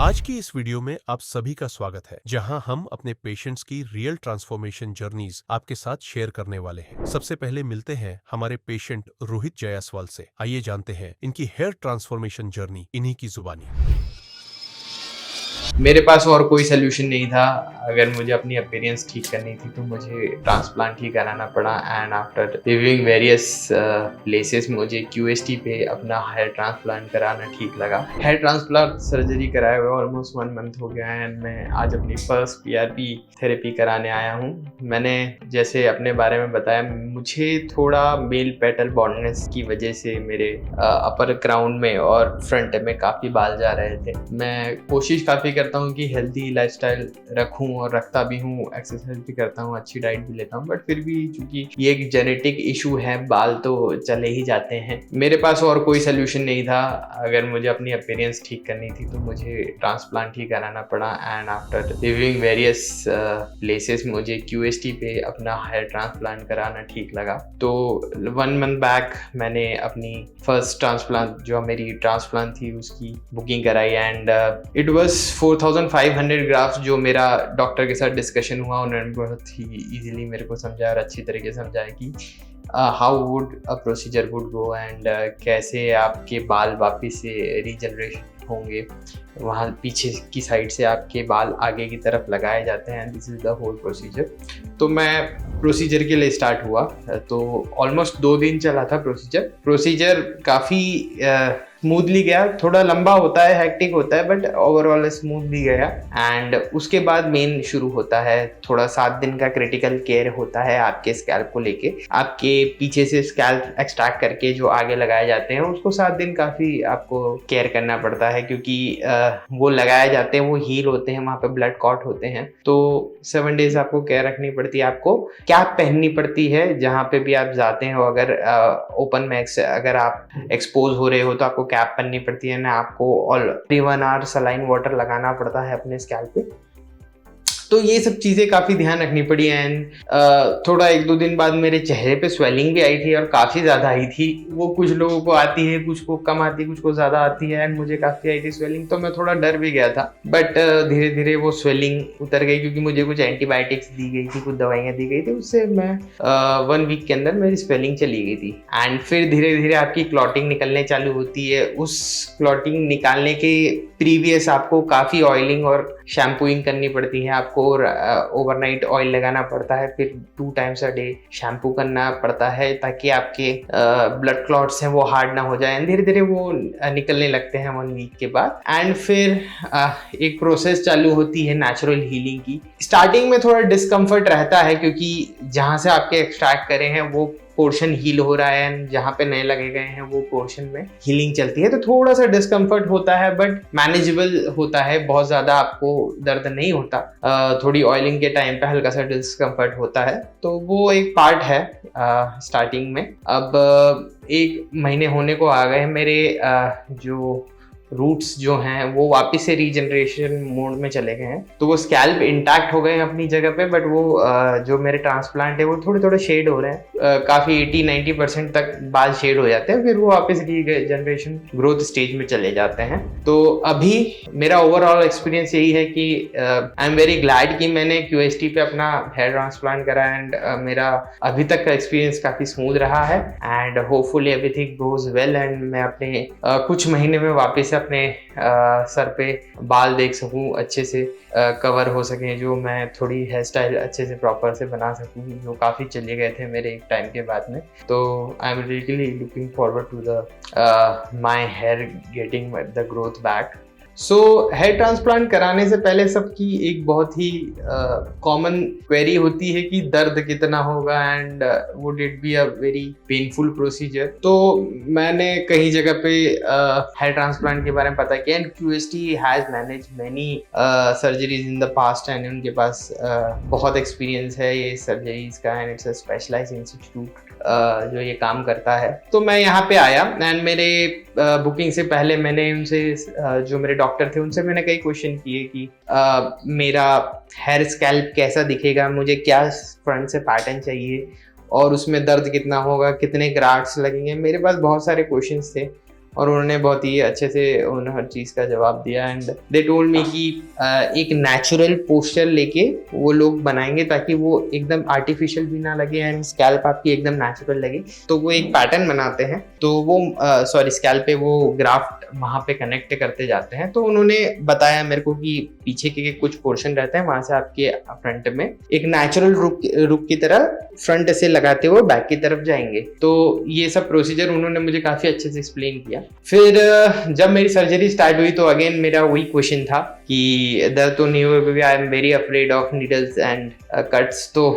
आज की इस वीडियो में आप सभी का स्वागत है, जहां हम अपने पेशेंट्स की रियल ट्रांसफॉर्मेशन जर्नीज आपके साथ शेयर करने वाले हैं। सबसे पहले मिलते हैं हमारे पेशेंट रोहित जायसवाल से। आइए जानते हैं इनकी हेयर ट्रांसफॉर्मेशन जर्नी इन्हीं की जुबानी। मेरे पास और कोई सलूशन नहीं था। अगर मुझे अपनी अपीयरेंस ठीक करनी थी तो मुझे ट्रांसप्लांट ही कराना पड़ा। And after reviewing various places मुझे क्यूएसटी पे अपना हेयर ट्रांसप्लांट कराना ठीक लगा। हेयर ट्रांसप्लांट सर्जरी कराए हुए ऑलमोस्ट 1 मंथ हो गया है एंड मैं आज अपनी फर्स्ट पीआरपी थेरेपी कराने आया हूँ। मैंने जैसे अपने बारे में बताया, मुझे थोड़ा मेल पेटल बॉल्डनेस की वजह से मेरे अपर क्राउन में और फ्रंट में काफ़ी बाल जा रहे थे। मैं कोशिश काफ़ी करता हूँ कि हेल्दी लाइफस्टाइल रखूँ और रखता भी हूँ, एक्सरसाइज भी करता हूँ, अच्छी डाइट भी लेता हूँ, बट फिर भी चूंकि ये एक जेनेटिक इशू है, बाल तो चले ही जाते हैं। मेरे पास और कोई सलूशन नहीं था। अगर मुझे अपनी अपीयरेंस ठीक करनी थी तो मुझे ट्रांसप्लांट ही कराना पड़ा। And after reviewing various places मुझे क्यूएसटी पे अपना हेयर ट्रांसप्लांट कराना ठीक लगा। तो 1 मंथ बैक मैंने अपनी फर्स्ट ट्रांसप्लांट जो मेरी ट्रांसप्लांट थी उसकी बुकिंग कराई एंड इट वाज 4500 ग्राफ्स। जो मेरा डॉक्टर के साथ डिस्कशन हुआ, उन्होंने बहुत ही इजीली मेरे को समझाया और अच्छी तरीके से समझाया कि how would a procedure would go and कैसे आपके बाल वापिस से रीजनरेशन होंगे। वहाँ पीछे की साइड से आपके बाल आगे की तरफ लगाए जाते हैं। This is the whole procedure. तो मैं प्रोसीजर के लिए स्टार्ट हुआ तो ऑलमोस्ट 2 दिन चला था प्रोसीजर काफ़ी स्मूथली गया। थोड़ा लंबा होता है, हेक्टिक होता है, बट ओवरऑल स्मूथली गया। एंड उसके बाद मेन शुरू होता है। थोड़ा 7 दिन का क्रिटिकल केयर होता है आपके स्कैल्प को लेके। आपके पीछे से स्कैल्प एक्सट्रैक्ट करके जो आगे लगाए जाते हैं उसको 7 दिन काफ़ी आपको केयर करना पड़ता है, क्योंकि वो लगाए जाते हैं, वो हील होते हैं, वहाँ पे ब्लड क्लॉट होते हैं। तो 7 डेज आपको केयर रखनी पड़ती है। आपको कैप पहननी पड़ती है जहाँ पे भी आप जाते हो। अगर ओपन में अगर आप एक्सपोज हो रहे हो तो आपको कैप पहननी पड़ती है ना। आपको ऑलरेडी 1 आवर सलाइन वाटर लगाना पड़ता है अपने स्कैल्प पे। तो ये सब चीज़ें काफ़ी ध्यान रखनी पड़ी। एंड थोड़ा 1-2 दिन बाद मेरे चेहरे पे स्वेलिंग भी आई थी और काफ़ी ज़्यादा आई थी। वो कुछ लोगों को आती है, कुछ को कम आती है, कुछ को ज़्यादा आती है। एंड मुझे काफ़ी आई थी स्वेलिंग, तो मैं थोड़ा डर भी गया था। बट धीरे धीरे वो स्वेलिंग उतर गई, क्योंकि मुझे कुछ एंटीबायोटिक्स दी गई थी, कुछ दवाइयाँ दी गई थी। उससे मैं 1 वीक के अंदर मेरी स्वेलिंग चली गई थी। एंड फिर धीरे धीरे आपकी क्लॉटिंग निकलने चालू होती है। उस क्लॉटिंग निकालने के प्रीवियस आपको काफ़ी ऑयलिंग और शैम्पूइंग करनी पड़ती है। आपको ओवरनाइट ऑयल लगाना पड़ता है, फिर 2 टाइम्स अ डे शैम्पू करना पड़ता है, ताकि आपके ब्लड क्लॉट्स हैं वो हार्ड ना हो जाए। धीरे धीरे वो निकलने लगते हैं 1 वीक के बाद। एंड फिर एक प्रोसेस चालू होती है नेचुरल हीलिंग की। स्टार्टिंग में थोड़ा डिस्कम्फर्ट रहता है, क्योंकि जहाँ से आपके एक्सट्रैक्ट करे हैं वो पोर्शन हील हो रहा है एंड जहाँ पे नए लगे गए हैं वो पोर्शन में हीलिंग चलती है। तो थोड़ा सा डिस्कम्फर्ट होता है, बट मैनेजेबल होता है। बहुत ज़्यादा आपको दर्द नहीं होता। थोड़ी ऑयलिंग के टाइम पे हल्का सा डिस्कम्फर्ट होता है, तो वो एक पार्ट है स्टार्टिंग में। अब 1 महीने होने को आ गए। मेरे जो रूट्स जो हैं वो वापस से रीजनरेशन मोड में चले गए हैं। तो वो स्कैल्प इंटैक्ट हो गए हैं अपनी जगह पे, बट वो जो मेरे ट्रांसप्लांट है वो थोड़े थोड़े शेड हो रहे हैं। काफ़ी 80-90% तक बाल शेड हो जाते हैं, फिर वो वापस रीजनरेशन ग्रोथ स्टेज में चले जाते हैं। तो अभी मेरा ओवरऑल एक्सपीरियंस यही है कि आई एम वेरी ग्लैड कि मैंने क्यूएसटी पे अपना हेयर ट्रांसप्लांट करा। एंड मेरा अभी तक का एक्सपीरियंस काफ़ी स्मूथ रहा है। And hopefully everything goes well and मैं अपने कुछ महीने में वापस अपने सर पे बाल देख सकूं, अच्छे से कवर हो सकें, जो मैं थोड़ी हेयर स्टाइल अच्छे से प्रॉपर से बना सकूं, जो काफ़ी चले गए थे मेरे एक टाइम के बाद में। तो I am really looking forward to the my hair getting the growth back. So hair transplant कराने से पहले सबकी एक बहुत ही कॉमन क्वेरी होती है कि दर्द कितना होगा and would it be a very painful procedure. तो मैंने कई जगह पे हेयर ट्रांसप्लांट के बारे में पता किया। And QST has manage many surgeries in the past and उनके पास बहुत एक्सपीरियंस है ये सर्जरीज का। And it's a specialised institute जो ये काम करता है। तो मैं यहाँ पे आया एंड मेरे बुकिंग से पहले मैंने उनसे जो मेरे डॉक्टर थे उनसे मैंने कई क्वेश्चन किए कि मेरा हेयर स्कैल्प कैसा दिखेगा, मुझे क्या फ्रंट से पैटर्न चाहिए और उसमें दर्द कितना होगा, कितने ग्राफ्ट्स लगेंगे। मेरे पास बहुत सारे क्वेश्चंस थे और उन्होंने बहुत ही अच्छे से उन हर चीज़ का जवाब दिया एंड दे टोल्ड मी कि एक नेचुरल पोस्चर लेके वो लोग बनाएंगे ताकि वो एकदम आर्टिफिशियल भी ना लगे एंड स्कैल्प आपकी एकदम नेचुरल लगे। तो वो एक पैटर्न बनाते हैं, तो वो स्कैल्प पे वो ग्राफ्ट वहाँ पे कनेक्ट करते जाते हैं। तो उन्होंने बताया मेरे को कि पीछे के कुछ पोर्शन रहते हैं, वहां से आपके फ्रंट में एक नेचुरल रुक की तरह फ्रंट से लगाते हुए बैक की तरफ जाएंगे। तो ये सब प्रोसीजर उन्होंने मुझे काफी अच्छे से एक्सप्लेन किया। फिर जब मेरी सर्जरी स्टार्ट हुई तो अगेन मेरा वही क्वेश्चन था कि दर्द तो नहीं हुआ क्योंकि I am very afraid of needles and cuts. तो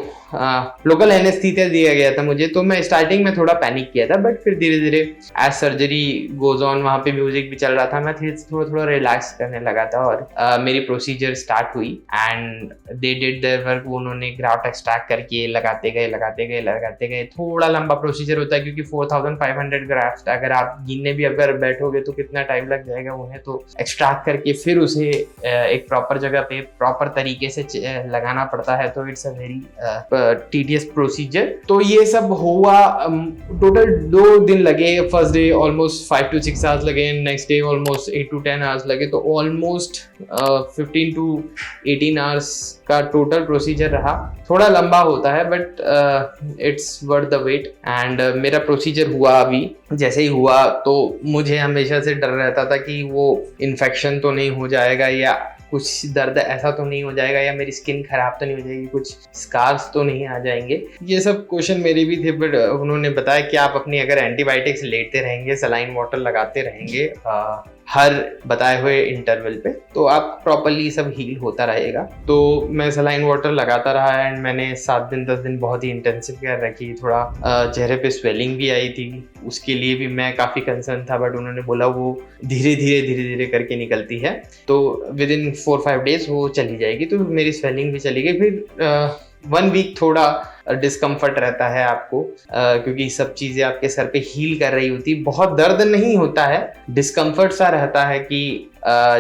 लोकल एनेस्थीसिया दिया गया था मुझे, तो मैं स्टार्टिंग में थोड़ा पैनिक किया था, बट फिर धीरे धीरे एज सर्जरी गोज ऑन, वहाँ पे म्यूजिक भी चल रहा था, मैं थोड़ा थोड़ा रिलैक्स करने लगा था और मेरी प्रोसीजर स्टार्ट हुई and they did their work. उन्होंने ग्राफ्ट एक्सट्रैक्ट करके लगाते गए। थोड़ा लंबा प्रोसीजर होता है क्योंकि 4500 ग्राफ्ट अगर आप गिनने भी अगर बैठोगे तो कितना टाइम लग जाएगा उन्हें तो एक्सट्रैक्ट करके फिर उसे एक प्रॉपर जगह पे प्रॉपर तरीके से लगाना पड़ता है। तो it's a very tedious procedure. तो ये सब हुआ, टोटल 2 दिन लगे। First day almost 5 to 6 hours लगे, next day almost 8 to 10 hours लगे। तो ऑलमोस्ट 15 to 18 आवर्स का टोटल प्रोसीजर रहा। थोड़ा लंबा होता है but it's worth the wait and मेरा प्रोसीजर हुआ। अभी जैसे ही हुआ तो मुझे हमेशा से डर रहता था कि वो इन्फेक्शन तो नहीं हो जाएगा या कुछ दर्द ऐसा तो नहीं हो जाएगा या मेरी स्किन खराब तो नहीं हो जाएगी, कुछ स्कार्स तो नहीं आ जाएंगे। ये सब क्वेश्चन मेरे भी थे, बट उन्होंने बताया कि आप अपनी अगर एंटीबायोटिक्स लेते रहेंगे, सलाइन वाटर लगाते रहेंगे हर बताए हुए इंटरवल पे, तो आप प्रॉपरली सब हील होता रहेगा। तो मैं सलाइन वाटर लगाता रहा एंड मैंने 7 दिन 10 दिन बहुत ही इंटेंसिव केयर रखी। थोड़ा चेहरे पे स्वेलिंग भी आई थी, उसके लिए भी मैं काफ़ी कंसर्न था, बट उन्होंने बोला वो धीरे धीरे करके निकलती है, तो विद इन 4-5 डेज वो चली जाएगी। तो मेरी स्वेलिंग भी चली गई। फिर 1 वीक थोड़ा डिस्कम्फर्ट रहता है आपको क्योंकि सब चीज़ें आपके सर पे हील कर रही होती। बहुत दर्द नहीं होता है, डिस्कम्फर्ट सा रहता है कि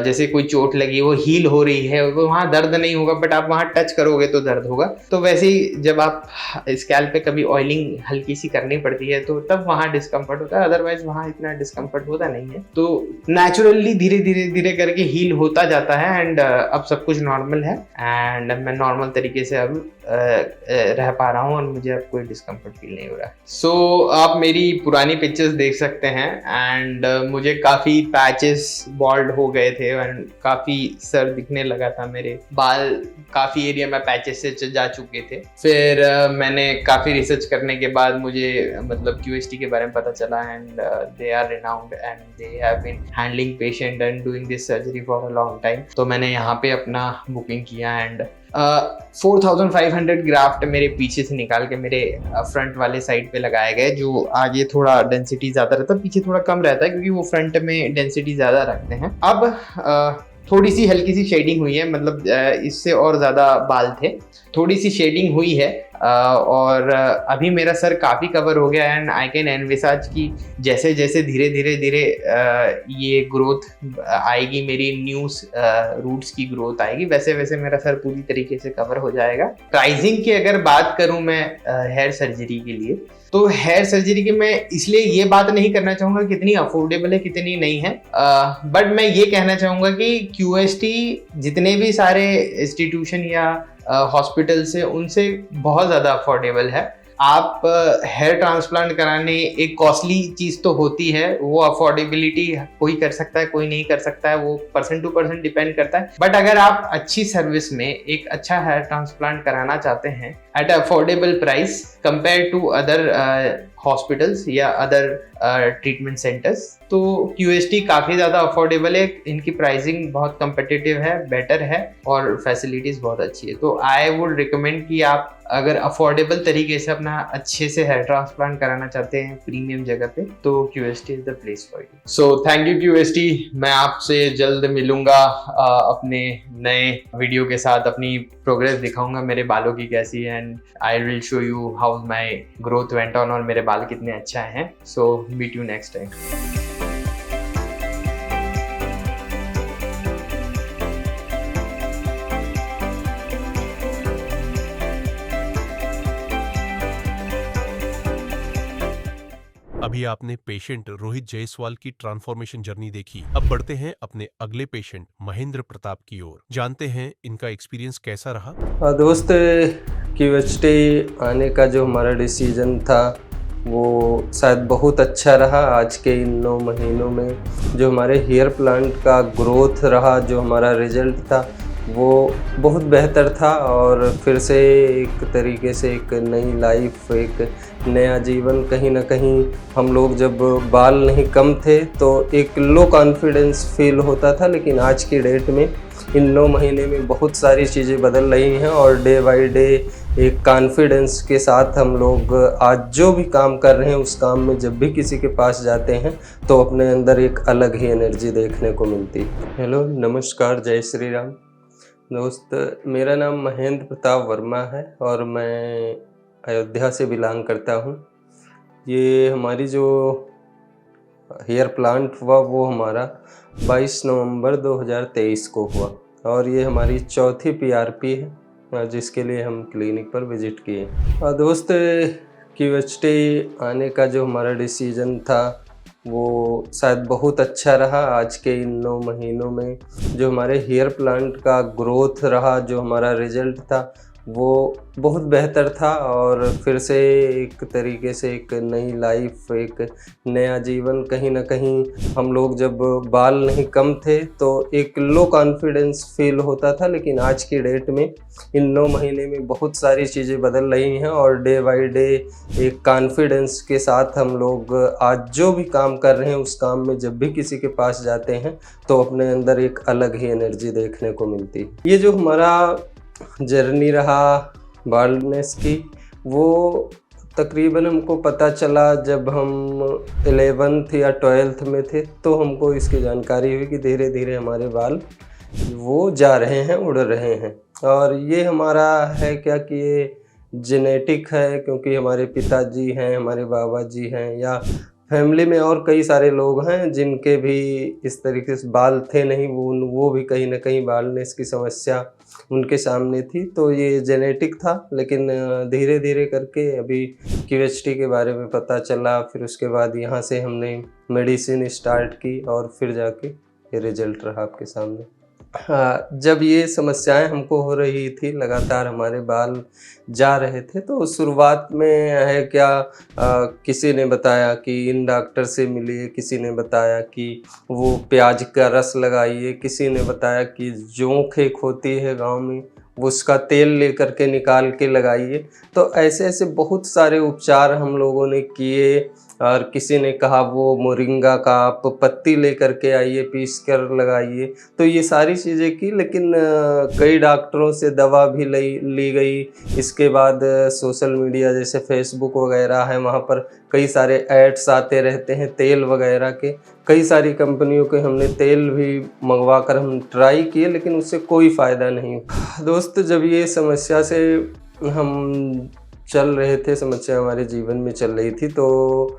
जैसे कोई चोट लगी वो हील हो रही है, वहाँ दर्द नहीं होगा बट आप वहाँ टच करोगे तो दर्द होगा। तो वैसे ही जब आप स्कैल्प पे कभी ऑयलिंग हल्की सी करनी पड़ती है तो तब वहाँ डिस्कम्फर्ट होता है, अदरवाइज वहाँ इतना डिस्कम्फर्ट होता नहीं है। तो नेचुरली धीरे धीरे करके हील होता जाता है एंड अब सब कुछ नॉर्मल है एंड मैं नॉर्मल तरीके से अब रह पा रहा हूँ और मुझे अब कोई डिस्कम्फर्ट फील नहीं हो रहा। सो आप मेरी पुरानी पिक्चर्स देख सकते हैं एंड मुझे काफ़ी पैचेस बॉल्ड हो गए थे एंड काफ़ी सर दिखने लगा था, मेरे बाल काफ़ी एरिया में पैचेस से जा चुके थे। फिर मैंने काफ़ी रिसर्च करने के बाद मुझे मतलब QST के बारे में पता चला and they are renowned and they have been handling patient and doing this surgery for a long time. तो मैंने यहाँ पे अपना बुकिंग किया एंड 4500 ग्राफ्ट मेरे पीछे से निकाल के मेरे फ्रंट वाले साइड पे लगाए गए, जो आगे थोड़ा डेंसिटी ज़्यादा रहता है, पीछे थोड़ा कम रहता है क्योंकि वो फ्रंट में डेंसिटी ज़्यादा रखते हैं। अब थोड़ी सी हल्की सी शेडिंग हुई है, मतलब इससे और ज़्यादा बाल थे, थोड़ी सी शेडिंग हुई है और अभी मेरा सर काफ़ी कवर हो गया एंड आई कैन एनविसाज कि जैसे जैसे धीरे धीरे ये ग्रोथ आएगी, मेरी न्यू रूट्स की ग्रोथ आएगी, वैसे वैसे मेरा सर पूरी तरीके से कवर हो जाएगा। प्राइसिंग की अगर बात करूं मैं हेयर सर्जरी के लिए, तो हेयर सर्जरी की मैं इसलिए ये बात नहीं करना चाहूँगा कितनी अफोर्डेबल है कितनी नहीं है, बट मैं ये कहना चाहूँगा कि QST जितने भी सारे इंस्टीट्यूशन या हॉस्पिटल से उनसे बहुत ज़्यादा अफोर्डेबल है। आप हेयर ट्रांसप्लांट कराने एक कॉस्टली चीज़ तो होती है, वो अफोर्डेबिलिटी कोई कर सकता है कोई नहीं कर सकता है, वो पर्सन टू पर्सन डिपेंड करता है। बट अगर आप अच्छी सर्विस में एक अच्छा हेयर ट्रांसप्लांट कराना चाहते हैं at affordable price compare to other hospitals या अदर ट्रीटमेंट सेंटर्स, तो QST काफ़ी ज़्यादा अफोर्डेबल है, इनकी प्राइसिंग बहुत कंपेटिटिव है, बेटर है और फैसिलिटीज़ बहुत अच्छी है। तो आई वुड रिकमेंड कि आप अगर अफोर्डेबल तरीके से अपना अच्छे से हेयर ट्रांसप्लांट कराना चाहते हैं प्रीमियम जगह पे, तो QST is the place for you. So thank you QST। मैं आपसे जल्द मिलूंगा अपने नए वीडियो के साथ, अपनी प्रोग्रेस दिखाऊंगा मेरे बालों की कैसी है and I will show you how my growth went on और मेरे बाल कितने अच्छा हैं। So meet you next time. अभी आपने पेशेंट रोहित जायसवाल की ट्रांसफॉर्मेशन जर्नी देखी। अब बढ़ते हैं अपने अगले पेशेंट महेंद्र प्रताप की ओर। जानते हैं इनका एक्सपीरियंस कैसा रहा। दोस्त, क्यूएचटी आने का जो हमारा डिसीजन था वो शायद बहुत अच्छा रहा। आज के इन 9 महीनों में जो हमारे हेयर प्लांट का ग्रोथ रहा, जो हमारा रिजल्ट था वो बहुत बेहतर था। और फिर से एक तरीके से एक नई लाइफ, एक नया जीवन। कहीं ना कहीं हम लोग जब बाल नहीं कम थे तो एक लो कॉन्फिडेंस फील होता था, लेकिन आज की डेट में इन 9 महीने में बहुत सारी चीज़ें बदल रही हैं और डे बाय डे एक कॉन्फिडेंस के साथ हम लोग आज जो भी काम कर रहे हैं उस काम में जब भी किसी के पास जाते हैं तो अपने अंदर एक अलग ही एनर्जी देखने को मिलती है। हेलो, नमस्कार, जय श्री राम। दोस्त, मेरा नाम महेंद्र प्रताप वर्मा है और मैं अयोध्या से बिलोंग करता हूँ। ये हमारी जो हेयर प्लांट हुआ वो हमारा 22 नवंबर 2023 को हुआ और ये हमारी चौथी पीआरपी है जिसके लिए हम क्लिनिक पर विजिट किए। दोस्त, क्यूएचटी आने का जो हमारा डिसीजन था वो शायद बहुत अच्छा रहा। आज के इन 9 महीनों में जो हमारे हेयर प्लांट का ग्रोथ रहा, जो हमारा रिजल्ट था वो बहुत बेहतर था। और फिर से एक तरीके से एक नई लाइफ, एक नया जीवन। कहीं ना कहीं हम लोग जब बाल नहीं कम थे तो एक लो कॉन्फिडेंस फील होता था, लेकिन आज की डेट में इन 9 महीने में बहुत सारी चीज़ें बदल रही हैं और डे बाय डे एक कॉन्फिडेंस के साथ हम लोग आज जो भी काम कर रहे हैं उस काम में जब भी किसी के पास जाते हैं तो अपने अंदर एक अलग ही एनर्जी देखने को मिलती है। ये जो हमारा जर्नी रहा बाल्डनेस की, वो तकरीबन हमको पता चला जब हम 11th या 12th में थे, तो हमको इसकी जानकारी हुई कि धीरे धीरे हमारे बाल वो जा रहे हैं, उड़ रहे हैं। और ये हमारा है क्या कि ये जेनेटिक है, क्योंकि हमारे पिताजी हैं, हमारे बाबा जी हैं, या फैमिली में और कई सारे लोग हैं जिनके भी इस तरीके से बाल थे नहीं, वो भी कहीं ना कहीं बालनेस की समस्या उनके सामने थी। तो ये जेनेटिक था, लेकिन धीरे धीरे करके अभी क्यूएचटी के बारे में पता चला। फिर उसके बाद यहाँ से हमने मेडिसिन स्टार्ट की और फिर जाके ये रिजल्ट रहा आपके सामने। हाँ, जब ये समस्याएं हमको हो रही थी, लगातार हमारे बाल जा रहे थे, तो शुरुआत में है क्या, किसी ने बताया कि इन डॉक्टर से मिलिए, किसी ने बताया कि वो प्याज का रस लगाइए, किसी ने बताया कि जोंक एक होती है गांव में वो उसका तेल लेकर के निकाल के लगाइए। तो ऐसे ऐसे बहुत सारे उपचार हम लोगों ने किए। और किसी ने कहा वो मोरिंगा का आप पत्ती लेकर के आइए, पीस कर लगाइए। तो ये सारी चीज़ें की, लेकिन कई डॉक्टरों से दवा भी ली गई। इसके बाद सोशल मीडिया जैसे फेसबुक वगैरह है, वहाँ पर कई सारे एड्स आते रहते हैं तेल वगैरह के। कई सारी कंपनियों के हमने तेल भी मंगवा कर हम ट्राई किए, लेकिन उससे कोई फ़ायदा नहीं। दोस्त, जब ये समस्या से हम चल रहे थे, समस्या हमारे जीवन में चल रही थी, तो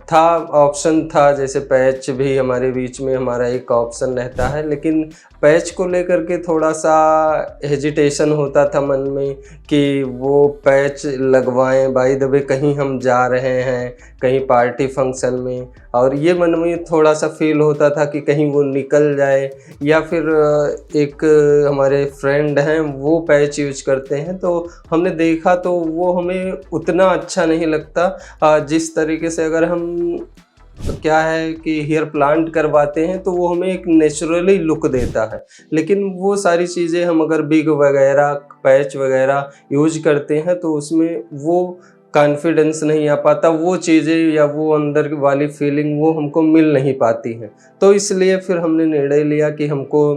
था ऑप्शन था, जैसे पैच भी हमारे बीच में हमारा एक ऑप्शन रहता है, लेकिन पैच को लेकर के थोड़ा सा हेजिटेशन होता था मन में कि वो पैच लगवाएं, बाय द वे कहीं हम जा रहे हैं, कहीं पार्टी फंक्शन में, और ये मन में थोड़ा सा फील होता था कि कहीं वो निकल जाए। या फिर एक हमारे फ्रेंड हैं वो पैच यूज करते हैं, तो हमने देखा तो वो हमें उतना अच्छा नहीं लगता। जिस तरीके से अगर हम क्या है कि हेयर प्लांट करवाते हैं तो वो हमें एक नेचुरली लुक देता है, लेकिन वो सारी चीज़ें हम अगर बिग वगैरह, पैच वगैरह यूज करते हैं तो उसमें वो कॉन्फिडेंस नहीं आ पाता, वो चीज़ें या वो अंदर वाली फीलिंग वो हमको मिल नहीं पाती हैं। तो इसलिए फिर हमने निर्णय लिया कि हमको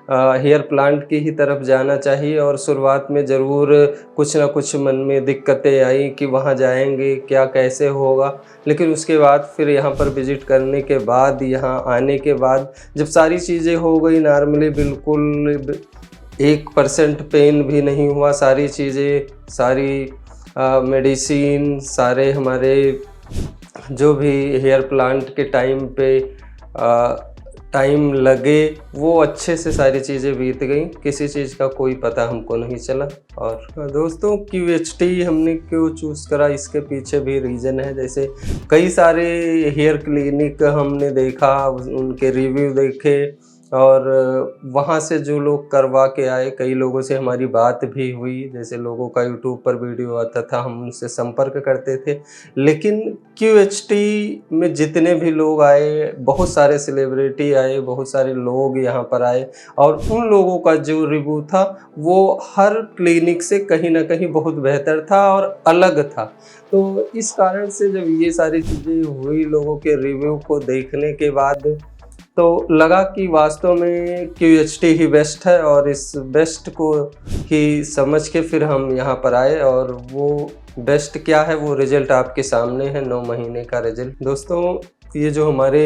हेयर प्लांट की ही तरफ जाना चाहिए। और शुरुआत में ज़रूर कुछ ना कुछ मन में दिक्कतें आई कि वहाँ जाएंगे क्या, कैसे होगा, लेकिन उसके बाद फिर यहाँ पर विज़िट करने के बाद, यहाँ आने के बाद जब सारी चीज़ें हो गई नॉर्मली, बिल्कुल 1% पेन भी नहीं हुआ, सारी चीज़ें, सारी मेडिसिन, सारे हमारे जो भी हेयर प्लांट के टाइम पे टाइम लगे, वो अच्छे से सारी चीज़ें बीत गई, किसी चीज़ का कोई पता हमको नहीं चला। और दोस्तों QHT हमने क्यों चूज़ करा, इसके पीछे भी रीज़न है। जैसे कई सारे हेयर क्लिनिक हमने देखा, उनके रिव्यू देखे और वहाँ से जो लोग करवा के आए, कई लोगों से हमारी बात भी हुई। जैसे लोगों का यूट्यूब पर वीडियो आता था, हम उनसे संपर्क करते थे। लेकिन QHT में जितने भी लोग आए, बहुत सारे सेलिब्रिटी आए, बहुत सारे लोग यहाँ पर आए और उन लोगों का जो रिव्यू था वो हर क्लिनिक से कहीं ना कहीं बहुत बेहतर था और अलग था। तो इस कारण से जब ये सारी चीज़ें हुई, लोगों के रिव्यू को देखने के बाद तो लगा कि वास्तव में QHT ही बेस्ट है और इस बेस्ट को ही समझ के फिर हम यहाँ पर आए। और वो बेस्ट क्या है, वो रिजल्ट आपके सामने है, 9 महीने का रिजल्ट। दोस्तों ये जो हमारे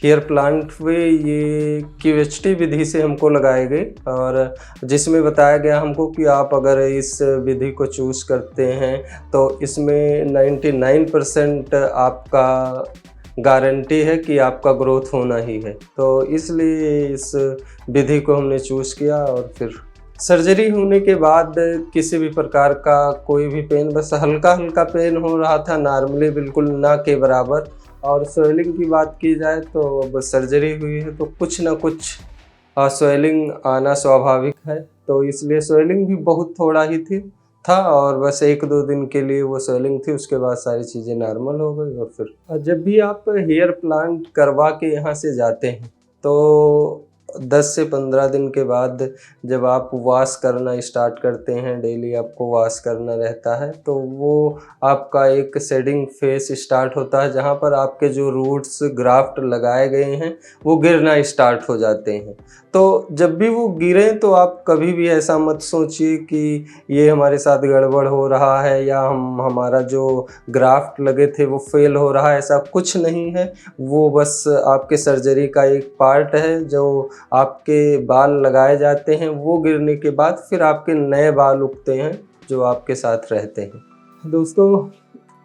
हेयर प्लांट हुए, ये QHT विधि से हमको लगाए गए और जिसमें बताया गया हमको कि आप अगर इस विधि को चूज़ करते हैं तो इसमें 99% आपका गारंटी है कि आपका ग्रोथ होना ही है। तो इसलिए इस विधि को हमने चूज़ किया और फिर सर्जरी होने के बाद किसी भी प्रकार का कोई भी पेन, बस हल्का हल्का पेन हो रहा था, नॉर्मली बिल्कुल ना के बराबर। और स्वेलिंग की बात की जाए तो अब सर्जरी हुई है तो कुछ ना कुछ स्वेलिंग आना स्वाभाविक है, तो इसलिए स्वेलिंग भी बहुत थोड़ा ही था और बस 1-2 दिन के लिए वो स्वेलिंग थी, उसके बाद सारी चीज़ें नॉर्मल हो गई। और फिर जब भी आप हेयर प्लांट करवा के यहाँ से जाते हैं तो 10 से 15 दिन के बाद जब आप वॉश करना स्टार्ट करते हैं, डेली आपको वॉश करना रहता है, तो वो आपका एक शेडिंग फेस स्टार्ट होता है जहाँ पर आपके जो रूट्स ग्राफ्ट लगाए गए हैं वो गिरना स्टार्ट हो जाते हैं। तो जब भी वो गिरें तो आप कभी भी ऐसा मत सोचिए कि ये हमारे साथ गड़बड़ हो रहा है या हमारा जो ग्राफ्ट लगे थे वो फेल हो रहा है, ऐसा कुछ नहीं है। वो बस आपके सर्जरी का एक पार्ट है। जो आपके बाल लगाए जाते हैं वो गिरने के बाद फिर आपके नए बाल उगते हैं जो आपके साथ रहते हैं। दोस्तों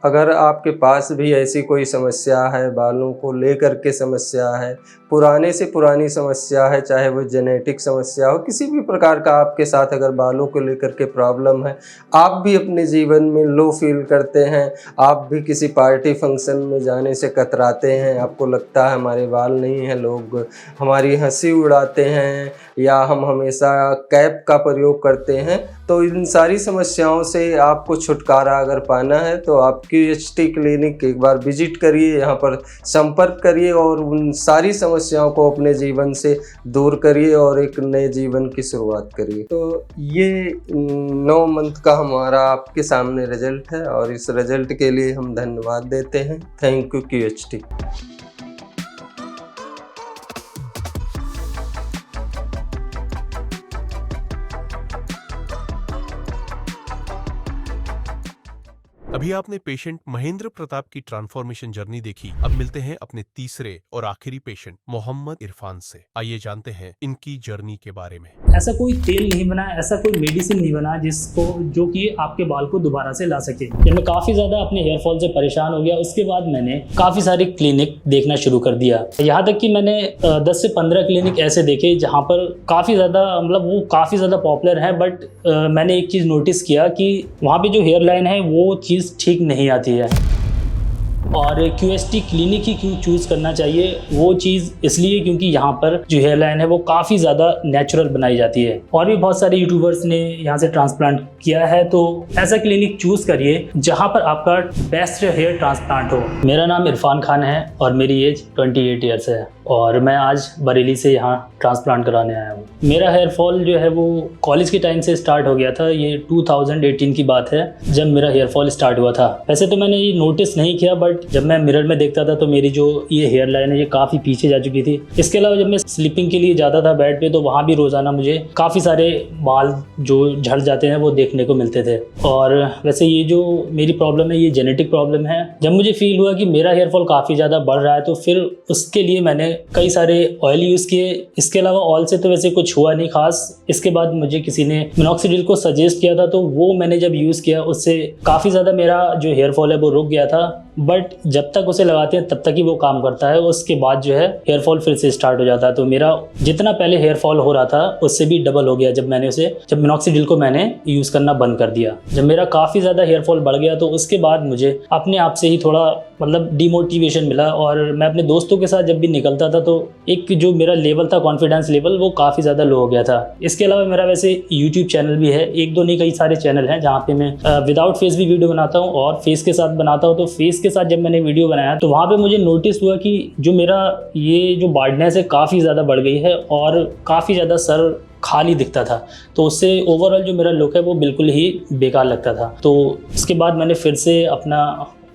अगर आपके पास भी ऐसी कोई समस्या है, बालों को लेकर के समस्या है, पुराने से पुरानी समस्या है, चाहे वो जेनेटिक समस्या हो, किसी भी प्रकार का आपके साथ अगर बालों को लेकर के प्रॉब्लम है, आप भी अपने जीवन में लो फील करते हैं, आप भी किसी पार्टी फंक्शन में जाने से कतराते हैं, आपको लगता है हमारे बाल नहीं हैं, लोग हमारी हंसी उड़ाते हैं या हम हमेशा कैप का प्रयोग करते हैं, तो इन सारी समस्याओं से आपको छुटकारा अगर पाना है तो आप QHT क्लिनिक एक बार विजिट करिए, यहाँ पर संपर्क करिए और उन सारी समस्याओं को अपने जीवन से दूर करिए और एक नए जीवन की शुरुआत करिए। तो ये 9 मंथ का हमारा आपके सामने रिजल्ट है और इस रिजल्ट के लिए हम धन्यवाद देते हैं। Thank you QHT। अभी आपने पेशेंट महेंद्र प्रताप की ट्रांसफॉर्मेशन जर्नी देखी। अब मिलते हैं अपने तीसरे और आखिरी पेशेंट मोहम्मद इरफान से। आइए जानते हैं इनकी जर्नी के बारे में। ऐसा कोई तेल नहीं बना, ऐसा कोई मेडिसिन नहीं बना जिसको जो कि आपके बाल को दोबारा से ला सके। जब मैं काफ़ी ज़्यादा अपने हेयर फॉल से परेशान हो गया, उसके बाद मैंने काफ़ी सारे क्लिनिक देखना शुरू कर दिया। यहाँ तक कि मैंने 10 से 15 क्लिनिक ऐसे देखे जहाँ पर काफ़ी ज़्यादा वो काफ़ी ज़्यादा पॉपुलर है, बट मैंने एक चीज़ नोटिस किया कि वहाँ पर जो हेयर लाइन है वो चीज़ ठीक नहीं आती है। और QHT क्लिनिक ही क्यों चूज़ करना चाहिए, वो चीज़ इसलिए क्योंकि यहाँ पर जो हेयर लाइन है वो काफ़ी ज़्यादा नेचुरल बनाई जाती है। और भी बहुत सारे यूट्यूबर्स ने यहाँ से ट्रांसप्लांट किया है, तो ऐसा क्लिनिक चूज़ करिए जहाँ पर आपका बेस्ट हेयर ट्रांसप्लांट हो। मेरा नाम इरफान खान है और मेरी एज 28 ईयर्स है और मैं आज बरेली से यहाँ ट्रांसप्लांट कराने आया हूँ। मेरा हेयर फॉल जो है वो कॉलेज के टाइम से स्टार्ट हो गया था। ये 2018 की बात है जब मेरा हेयर फॉल स्टार्ट हुआ था। वैसे तो मैंने ये नोटिस नहीं किया, बट जब मैं मिरर में देखता था तो मेरी जो ये हेयर लाइन है ये काफ़ी पीछे जा चुकी थी। इसके अलावा जब मैं स्लीपिंग के लिए जाता था बेड पे, तो वहाँ भी रोज़ाना मुझे काफ़ी सारे बाल जो झड़ जाते हैं वो देखने को मिलते थे। और वैसे ये जो मेरी प्रॉब्लम है ये जेनेटिक प्रॉब्लम है। जब मुझे फील हुआ कि मेरा हेयर फॉल काफ़ी ज़्यादा बढ़ रहा है तो फिर उसके लिए मैंने कई सारे ऑयल यूज़ किए। इसके अलावा ऑयल से तो वैसे कुछ हुआ नहीं खास। इसके बाद मुझे किसी ने मिनॉक्सिडिल को सजेस्ट किया था, तो वो मैंने जब यूज़ किया उससे काफ़ी ज़्यादा मेरा जो हेयर फॉल है वो रुक गया था। बट जब तक उसे लगाते हैं तब तक ही वो काम करता है, उसके बाद जो है हेयर फॉल फिर से स्टार्ट हो जाता है। तो मेरा जितना पहले हेयर फॉल हो रहा था उससे भी डबल हो गया जब मिनॉक्सिडिल को मैंने यूज़ करना बंद कर दिया। जब मेरा काफ़ी ज़्यादा हेयर फॉल बढ़ गया तो उसके बाद मुझे अपने आप से ही थोड़ा मतलब डिमोटिवेशन मिला, और मैं अपने दोस्तों के साथ जब भी निकलता था तो एक जो मेरा लेवल था, कॉन्फिडेंस लेवल, वो काफ़ी ज़्यादा लो हो गया था। इसके अलावा मेरा वैसे यूट्यूब चैनल भी है, एक दो नहीं कई सारे चैनल हैं जहाँ पे मैं विदाउट फेस भी वीडियो बनाता हूँ और फेस के साथ बनाता हूँ। तो फेस के साथ जब मैंने वीडियो बनाया तो वहाँ पे मुझे नोटिस हुआ कि जो मेरा ये जो बार्डनेस है काफ़ी ज़्यादा बढ़ गई है और काफ़ी ज़्यादा सर खाली दिखता था। तो उससे ओवरऑल जो मेरा लुक है वो बिल्कुल ही बेकार लगता था। तो इसके बाद मैंने फिर से अपना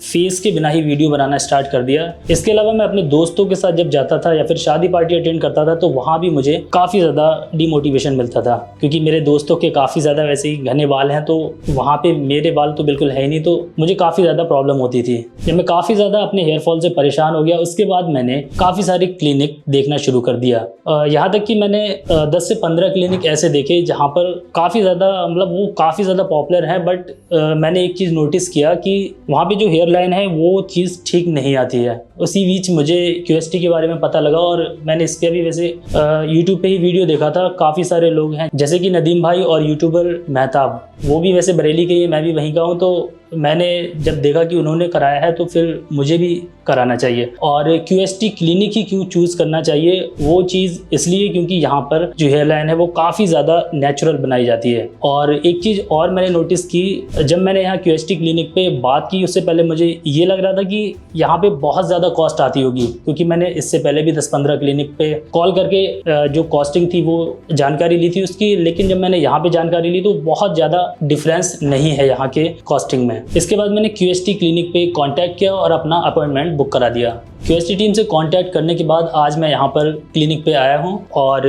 फेस के बिना ही वीडियो बनाना स्टार्ट कर दिया। इसके अलावा मैं अपने दोस्तों के साथ जब जाता था या फिर शादी पार्टी अटेंड करता था तो वहाँ भी मुझे काफ़ी ज़्यादा डिमोटिवेशन मिलता था, क्योंकि मेरे दोस्तों के काफ़ी ज़्यादा वैसे ही घने बाल हैं, तो वहाँ पे मेरे बाल तो बिल्कुल है ही नहीं, तो मुझे काफ़ी ज़्यादा प्रॉब्लम होती थी। जब मैं काफ़ी ज़्यादा अपने हेयर फॉल से परेशान हो गया उसके बाद मैंने काफ़ी सारे क्लिनिक देखना शुरू कर दिया। यहाँ तक कि मैंने 10 से 15 क्लिनिक ऐसे देखे जहाँ पर काफ़ी ज़्यादा मतलब वो काफ़ी ज़्यादा पॉपुलर है, बट मैंने एक चीज़ नोटिस किया कि वहाँ पे जो हेयर लाइन है वो चीज़ ठीक नहीं आती है। उसी बीच मुझे QST के बारे में पता लगा और मैंने इसके भी वैसे यूट्यूब पे ही वीडियो देखा था। काफ़ी सारे लोग हैं जैसे कि नदीम भाई और यूट्यूबर मेहताब, वो भी वैसे बरेली के ही, मैं भी वहीं का हूँ। तो मैंने जब देखा कि उन्होंने कराया है तो फिर मुझे भी कराना चाहिए। और QST क्लिनिक ही क्यों चूज़ करना चाहिए, वो चीज़ इसलिए क्योंकि यहाँ पर जो हेयर लाइन है वो काफ़ी ज़्यादा नेचुरल बनाई जाती है। और एक चीज़ और मैंने नोटिस की, जब मैंने यहाँ QST क्लिनिक पे बात की उससे पहले मुझे ये लग रहा था कि यहाँ पे बहुत ज़्यादा कॉस्ट आती होगी, क्योंकि मैंने इससे पहले भी 10-15 क्लिनिक पे कॉल करके जो कॉस्टिंग थी वो जानकारी ली थी उसकी। लेकिन जब मैंने यहाँ पे जानकारी ली तो बहुत ज़्यादा डिफरेंस नहीं है यहाँ के कॉस्टिंग में। इसके बाद मैंने QST क्लिनिक पे कांटेक्ट किया और अपना अपॉइंटमेंट बुक करा दिया। QST टीम से कांटेक्ट करने के बाद आज मैं यहाँ पर क्लिनिक पे आया हूँ और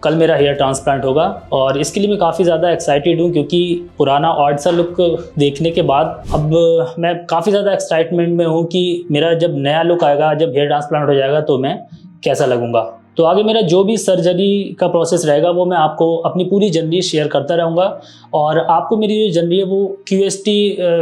कल मेरा हेयर ट्रांसप्लांट होगा, और इसके लिए मैं काफ़ी ज़्यादा एक्साइटेड हूँ, क्योंकि पुराना ऑड सा लुक देखने के बाद अब मैं काफ़ी ज़्यादा एक्साइटमेंट में हूँ कि मेरा जब नया लुक आएगा, जब हेयर ट्रांसप्लांट हो जाएगा तो मैं कैसा लगूंगा। तो आगे मेरा जो भी सर्जरी का प्रोसेस रहेगा वो मैं आपको अपनी पूरी जर्नी शेयर करता रहूँगा, और आपको मेरी जो जर्नी है वो QST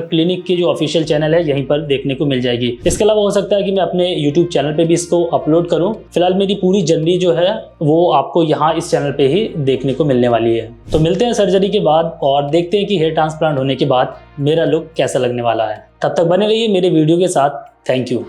क्लिनिक की जो ऑफिशियल चैनल है यहीं पर देखने को मिल जाएगी। इसके अलावा हो सकता है कि मैं अपने यूट्यूब चैनल पे भी इसको अपलोड करूँ। फिलहाल मेरी पूरी जर्नी जो है वो आपको यहाँ इस चैनल पे ही देखने को मिलने वाली है। तो मिलते हैं सर्जरी के बाद और देखते हैं कि हेयर ट्रांसप्लांट होने के बाद मेरा लुक कैसा लगने वाला है। तब तक बने रहिए मेरे वीडियो के साथ। Thank you.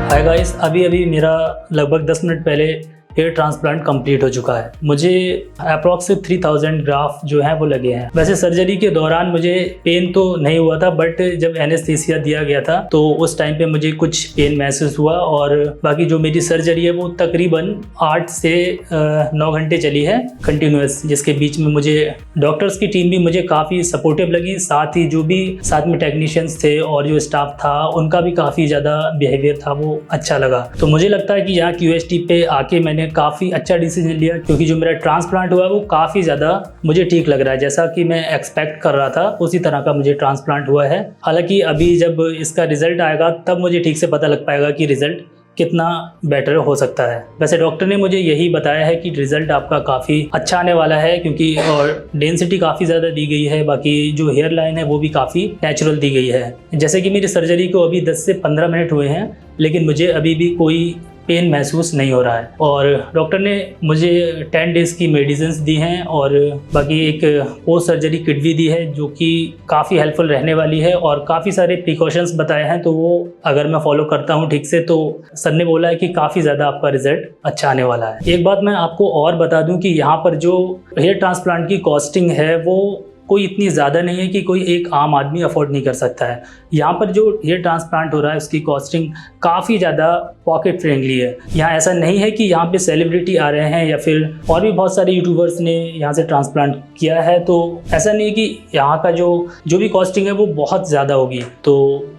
हाय गाइस, अभी मेरा लगभग 10 मिनट पहले हेयर ट्रांसप्लांट कंप्लीट हो चुका है। मुझे अप्रॉक्स 3000 ग्राफ जो है वो लगे हैं। वैसे सर्जरी के दौरान मुझे पेन तो नहीं हुआ था, बट जब एनेस्थीसिया दिया गया था तो उस टाइम पे मुझे कुछ पेन महसूस हुआ। और बाकी जो मेरी सर्जरी है वो तकरीबन 8 से 9 घंटे चली है कंटिन्यूअस, जिसके बीच में मुझे डॉक्टर्स की टीम भी मुझे काफ़ी सपोर्टिव लगी। साथ ही जो भी साथ में टेक्नीशियंस थे और जो स्टाफ था उनका भी काफ़ी ज़्यादा बिहेवियर था वो अच्छा लगा। तो मुझे लगता है कि यहाँ QST पे आके मैंने काफ़ी अच्छा डिसीजन लिया, क्योंकि जो मेरा ट्रांसप्लांट हुआ है वो काफ़ी ज़्यादा मुझे ठीक लग रहा है। जैसा कि मैं एक्सपेक्ट कर रहा था उसी तरह का मुझे ट्रांसप्लांट हुआ है। हालांकि अभी जब इसका रिजल्ट आएगा तब मुझे ठीक से पता लग पाएगा कि रिजल्ट कितना बेटर हो सकता है। वैसे डॉक्टर ने मुझे यही बताया है कि रिजल्ट आपका काफ़ी अच्छा आने वाला है, क्योंकि और डेंसिटी काफ़ी ज़्यादा दी गई है। बाकी जो हेयर लाइन है वो भी काफ़ी नेचुरल दी गई है। जैसे कि मेरी सर्जरी को अभी 10 से 15 मिनट हुए हैं, लेकिन मुझे अभी भी कोई पेन महसूस नहीं हो रहा है। और डॉक्टर ने मुझे 10 डेज़ की मेडिसिन्स दी हैं और बाकी एक पोस्ट सर्जरी किट भी दी है जो कि काफ़ी हेल्पफुल रहने वाली है, और काफ़ी सारे प्रिकॉशंस बताए हैं। तो वो अगर मैं फॉलो करता हूँ ठीक से तो सर ने बोला है कि काफ़ी ज़्यादा आपका रिजल्ट अच्छा आने वाला है। एक बात मैं आपको और बता दूँ कि यहाँ पर जो हेयर ट्रांसप्लांट की कॉस्टिंग है वो कोई इतनी ज़्यादा नहीं है कि कोई एक आम आदमी अफोर्ड नहीं कर सकता है। यहाँ पर जो हेयर ट्रांसप्लांट हो रहा है उसकी कॉस्टिंग काफ़ी ज़्यादा पॉकेट फ्रेंडली है। यहाँ ऐसा नहीं है कि यहाँ पे सेलिब्रिटी आ रहे हैं या फिर और भी बहुत सारे यूट्यूबर्स ने यहाँ से ट्रांसप्लांट किया है, तो ऐसा नहीं है कि यहाँ का जो भी कॉस्टिंग है वो बहुत ज़्यादा होगी। तो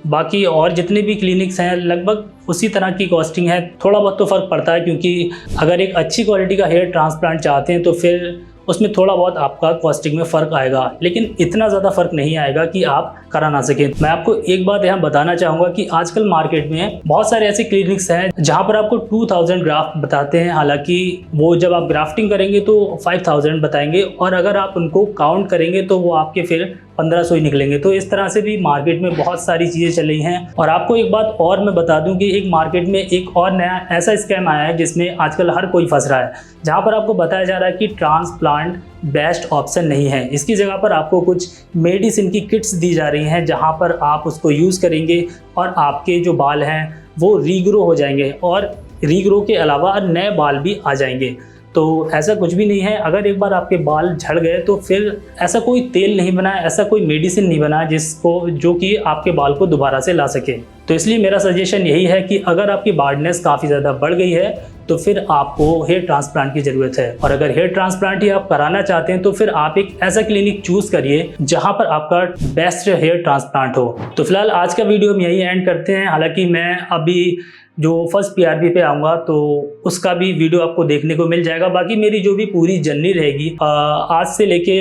बाकी और जितने भी क्लिनिक्स हैं लगभग उसी तरह की कॉस्टिंग है। थोड़ा बहुत तो फ़र्क पड़ता है, क्योंकि अगर एक अच्छी क्वालिटी का हेयर ट्रांसप्लांट चाहते हैं तो फिर उसमें थोड़ा बहुत आपका कॉस्टिंग में फ़र्क आएगा, लेकिन इतना ज़्यादा फ़र्क नहीं आएगा कि आप करा ना सकें। मैं आपको एक बात यहाँ बताना चाहूँगा कि आजकल मार्केट में बहुत सारे ऐसे क्लिनिक्स हैं जहाँ पर आपको 2000 ग्राफ्ट बताते हैं, हालांकि वो जब आप ग्राफ्टिंग करेंगे तो 5000 बताएंगे, और अगर आप उनको काउंट करेंगे तो वो आपके फिर 1500 ही निकलेंगे। तो इस तरह से भी मार्केट में बहुत सारी चीज़ें चल रही हैं। और आपको एक बात और मैं बता दूं कि एक मार्केट में एक और नया ऐसा स्कैम आया है जिसमें आजकल हर कोई फंस रहा है, जहां पर आपको बताया जा रहा है कि ट्रांसप्लांट बेस्ट ऑप्शन नहीं है। इसकी जगह पर आपको कुछ मेडिसिन की किट्स दी जा रही हैं जहां पर आप उसको यूज़ करेंगे और आपके जो बाल हैं वो रीग्रो हो जाएंगे, और रीग्रो के अलावा नए बाल भी आ जाएंगे। तो ऐसा कुछ भी नहीं है। अगर एक बार आपके बाल झड़ गए तो फिर ऐसा कोई तेल नहीं बना है, ऐसा कोई मेडिसिन नहीं बना जो कि आपके बाल को दोबारा से ला सके। तो इसलिए मेरा सजेशन यही है कि अगर आपकी बार्डनेस काफ़ी ज़्यादा बढ़ गई है तो फिर आपको हेयर ट्रांसप्लांट की ज़रूरत है। और अगर हेयर ट्रांसप्लांट ही आप कराना चाहते हैं तो फिर आप एक ऐसा क्लिनिक चूज़ करिए जहां पर आपका बेस्ट हेयर ट्रांसप्लांट हो। तो फिलहाल आज का वीडियो हम यही एंड करते हैं। हालांकि मैं अभी जो फर्स्ट PRP पे आऊँगा तो उसका भी वीडियो आपको देखने को मिल जाएगा। बाकी मेरी जो भी पूरी जर्नी रहेगी आज से लेके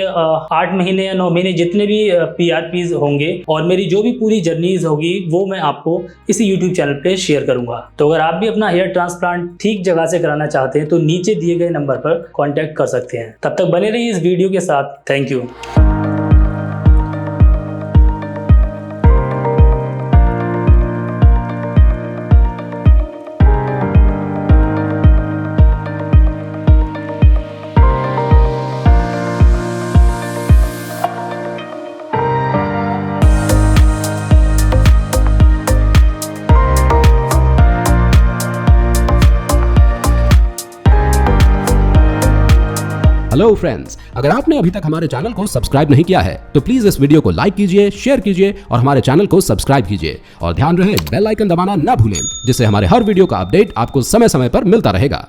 8 महीने या 9 महीने जितने भी PRPs होंगे और मेरी जो भी पूरी जर्नीज होगी वो मैं आपको इसी YouTube चैनल पे शेयर करूँगा। तो अगर आप भी अपना हेयर ट्रांसप्लांट ठीक जगह से कराना चाहते हैं तो नीचे दिए गए नंबर पर कॉन्टैक्ट कर सकते हैं। तब तक बने रहिए इस वीडियो के साथ। Thank you. हेलो फ्रेंड्स, अगर आपने अभी तक हमारे चैनल को सब्सक्राइब नहीं किया है तो प्लीज इस वीडियो को लाइक कीजिए, शेयर कीजिए और हमारे चैनल को सब्सक्राइब कीजिए। और ध्यान रहे बेल आइकन दबाना ना भूलें, जिससे हमारे हर वीडियो का अपडेट आपको समय समय पर मिलता रहेगा।